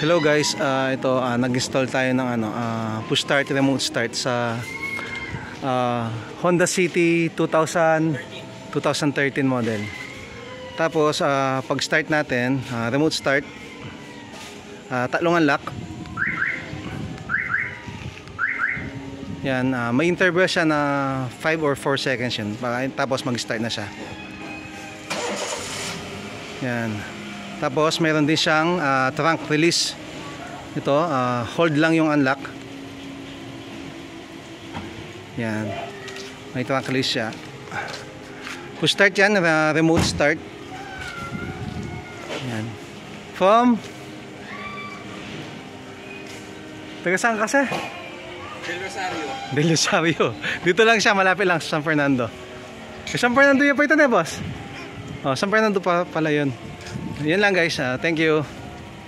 Hello guys, ito nag-install tayo ng push start, remote start sa Honda City 2013 model. Tapos pag start natin, remote start, tatlong unlock. Yan, may interval siya na 5 or 4 seconds yun. Tapos mag-start na siya. Yan. Tapos mayroon din siyang trunk release. Ito, hold lang yung unlock. Yan. May trunk release siya. Push start yan, remote start. Yan. From taga saan kasi? Del Rosario. Del Rosario. Dito lang siya, malapit lang sa San Fernando. San Fernando yun pa ito na, boss. San Fernando pa pala yun. Yan lang guys, thank you.